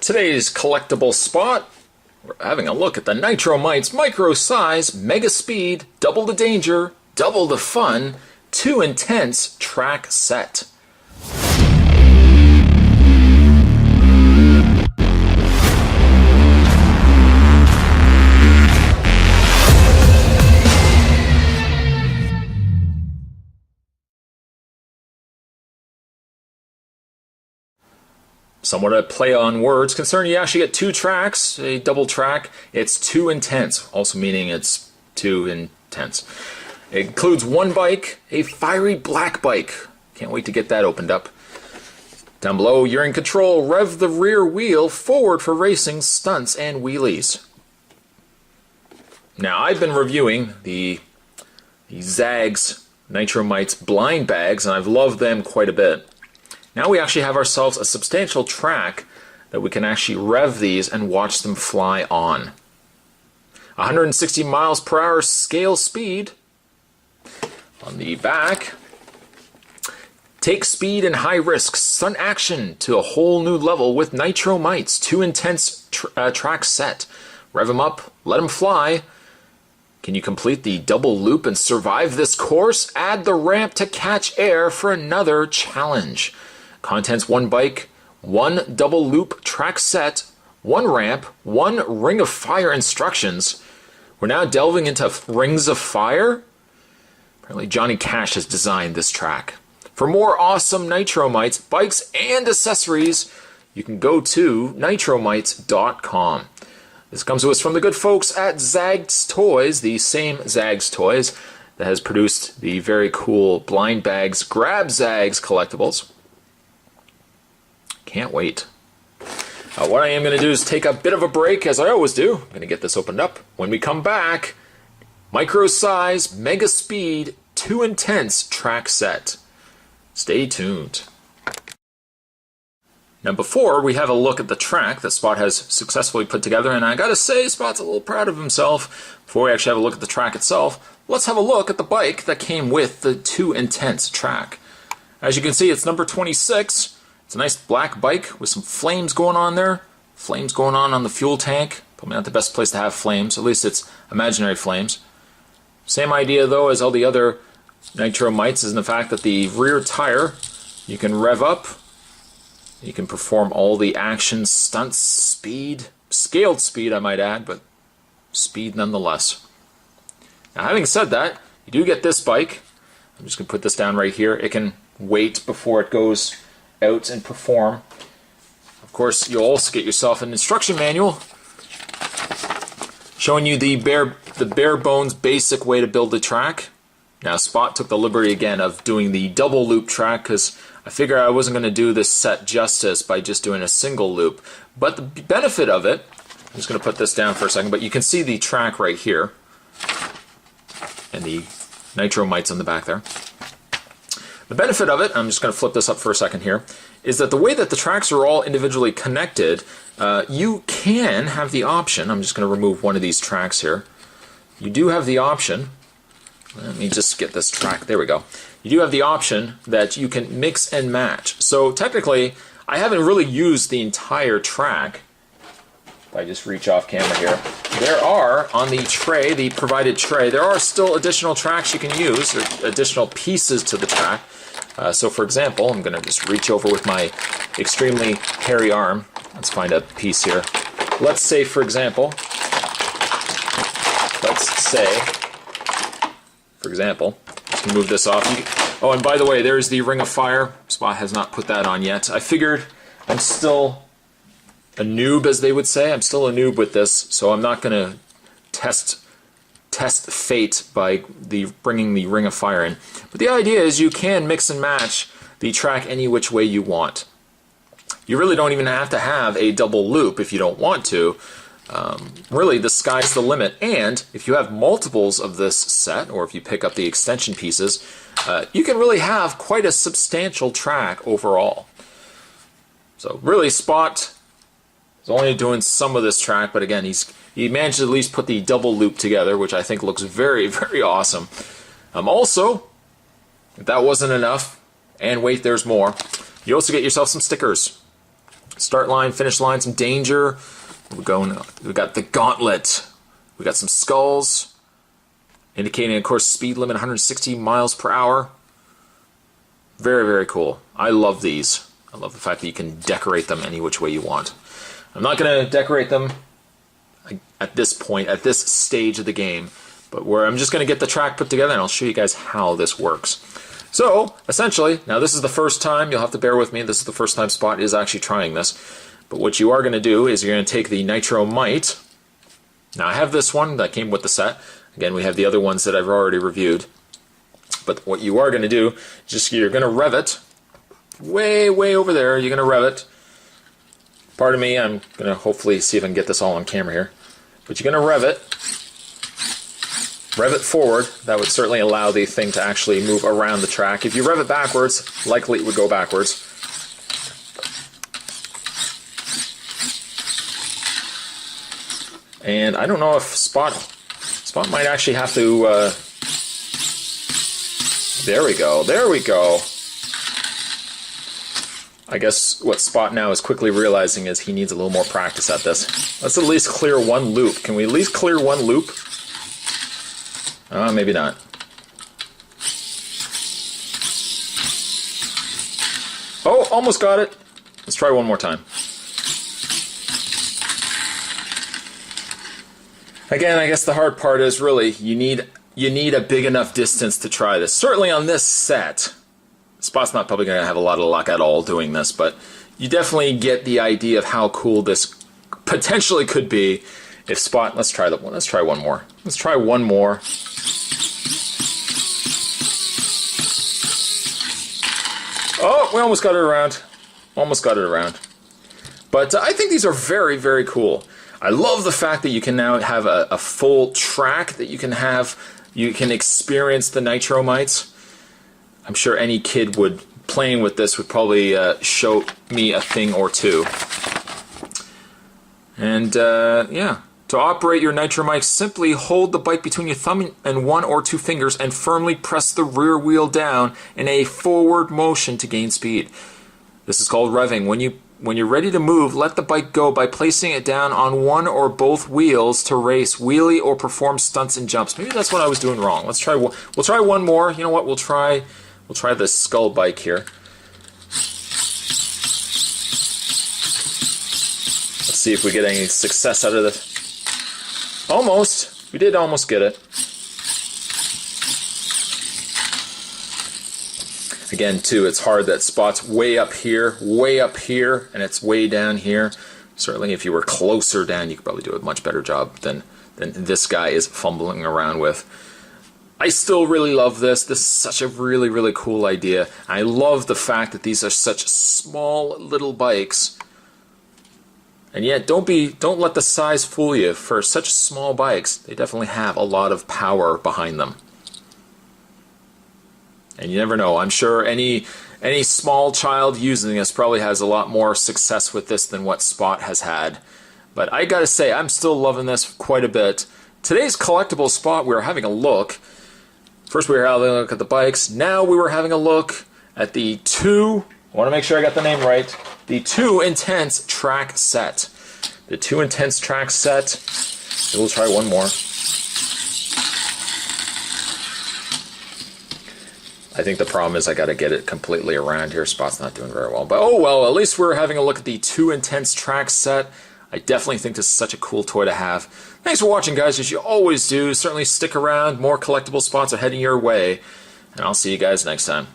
Today's collectible spot, we're having a look at the Nitro Mites Micro Size, Mega Speed, Double the Danger, Double the Fun, 2 Intense track set. Somewhat a play on words, concerning you actually get 2 tracks, a double track. It's 2 Intense, also meaning it's 2 intense. It includes 1 bike, a fiery black bike. Can't wait to get that opened up. Down below, you're in control. Rev the rear wheel forward for racing, stunts, and wheelies. Now, I've been reviewing the Zags Nitro Mites blind bags, and I've loved them quite a bit. Now we actually have ourselves a substantial track that we can actually rev these and watch them fly on. 160 miles per hour scale speed. On the back, take speed and high risk stunt action to a whole new level with Nitro Mites 2 Intense track set. Rev them up, let them fly. Can you complete the double loop and survive this course? Add the ramp to catch air for another challenge. Contents: 1 bike, 1 double loop track set, 1 ramp, 1 ring of fire instructions. We're now delving into rings of fire. Apparently Johnny Cash has designed this track. For more awesome Nitro Mites bikes and accessories, you can go to nitromites.com. This comes to us from the good folks at Zags Toys, the same Zags Toys that has produced the very cool blind bags Grab Zags collectibles. Can't wait. What I am going to do is take a bit of a break, as I always do. I'm going to get this opened up. When we come back, Micro Size, Mega Speed, 2 Intense track set. Stay tuned. Now before we have a look at the track that Spot has successfully put together, and I gotta say Spot's a little proud of himself, before we actually have a look at the track itself, let's have a look at the bike that came with the 2 Intense track. As you can see, it's number 26. It's a nice black bike with some flames going on there. Flames going on the fuel tank. Probably not the best place to have flames. At least it's imaginary flames. Same idea though as all the other Nitro Mites is in the fact that the rear tire you can rev up. You can perform all the action, stunts, speed. Scaled speed I might add, but speed nonetheless. Now having said that, you do get this bike. I'm just going to put this down right here. It can wait before it goes out and perform. Of course, you'll also get yourself an instruction manual showing you the bare bones basic way to build the track. Now Spot took the liberty again of doing the double loop track because I figured I wasn't going to do this set justice by just doing a single loop. But the benefit of it, I'm just going to put this down for a second, but you can see the track right here and the Nitro Mites on the back there. The benefit of it, I'm just going to flip this up for a second here, is that the way that the tracks are all individually connected, you can have the option, I'm just going to remove one of these tracks here, you do have the option, let me just get this track, there we go, you do have the option that you can mix and match. So technically, I haven't really used the entire track. If I just reach off camera here, there are, on the tray, the provided tray, there are still additional tracks you can use, or additional pieces to the track. So for example, I'm going to just reach over with my extremely hairy arm. Let's find a piece here. Let's say, for example, just move this off. Oh, and by the way, there's the Ring of Fire. Spot has not put that on yet. I figured I'm still a noob, as they would say. I'm still a noob with this, so I'm not going to test fate by bringing the Ring of Fire in. But the idea is you can mix and match the track any which way you want. You really don't even have to have a double loop if you don't want to. Really, the sky's the limit. And if you have multiples of this set, or if you pick up the extension pieces, you can really have quite a substantial track overall. So really, Spot is only doing some of this track, but again, he managed to at least put the double loop together, which I think looks very, very awesome. Also, if that wasn't enough, and wait, there's more, you also get yourself some stickers. Start line, finish line, some danger. We're going. We got the gauntlet. We got some skulls, indicating, of course, speed limit 160 miles per hour. Very, very cool. I love these. I love the fact that you can decorate them any which way you want. I'm not going to decorate them at this point, at this stage of the game, but where I'm just going to get the track put together and I'll show you guys how this works. So, essentially, now this is the first time, you'll have to bear with me, this is the first time Spot is actually trying this, but what you are going to do is you're going to take the Nitro Mite. Now I have this one that came with the set. Again, we have the other ones that I've already reviewed. But what you are going to do, just you're going to rev it way, way over there. You're going to rev it. Pardon me, I'm going to hopefully see if I can get this all on camera here. But you're going to rev it. Rev it forward. That would certainly allow the thing to actually move around the track. If you rev it backwards, likely it would go backwards. And I don't know if Spot might actually have to... there we go, there we go. I guess what Spot now is quickly realizing is he needs a little more practice at this. Let's at least clear one loop. Can we at least clear one loop? Maybe not. Oh, almost got it. Let's try one more time. Again, I guess the hard part is really you need a big enough distance to try this. Certainly on this set, Spot's not probably going to have a lot of luck at all doing this, but you definitely get the idea of how cool this potentially could be if Spot. Let's try that one. Let's try one more. Let's try one more. Oh, we almost got it around. Almost got it around. But I think these are very, very cool. I love the fact that you can now have a full track that you can have. You can experience the Nitro Mites. I'm sure any kid playing with this would probably show me a thing or two. And yeah, to operate your Nitro Mite, simply hold the bike between your thumb and one or two fingers and firmly press the rear wheel down in a forward motion to gain speed. This is called revving. When you're ready to move, let the bike go by placing it down on one or both wheels to race, wheelie, or perform stunts and jumps. Maybe that's what I was doing wrong. Let's try one. We'll try one more. You know what? We'll try the skull bike here. Let's see if we get any success out of this. Almost. We did almost get it. Again, too, it's hard that Spot's way up here, and it's way down here. Certainly, if you were closer down, you could probably do a much better job than this guy is fumbling around with. I still really love this. This is such a really, really cool idea. I love the fact that these are such small little bikes. And yet, don't let the size fool you. For such small bikes, they definitely have a lot of power behind them. And you never know. I'm sure any small child using this probably has a lot more success with this than what Spot has had. But I gotta say, I'm still loving this quite a bit. Today's collectible Spot, we were having a look. First we were having a look at the bikes. Now we were having a look at the two, I want to make sure I got the name right, the 2 Intense track set. The 2 Intense track set. We'll try one more. I think the problem is I got to get it completely around here. Spot's not doing very well. But oh well, at least we're having a look at the 2 Intense track set. I definitely think this is such a cool toy to have. Thanks for watching, guys, as you always do. Certainly stick around. More collectible spots are heading your way. And I'll see you guys next time.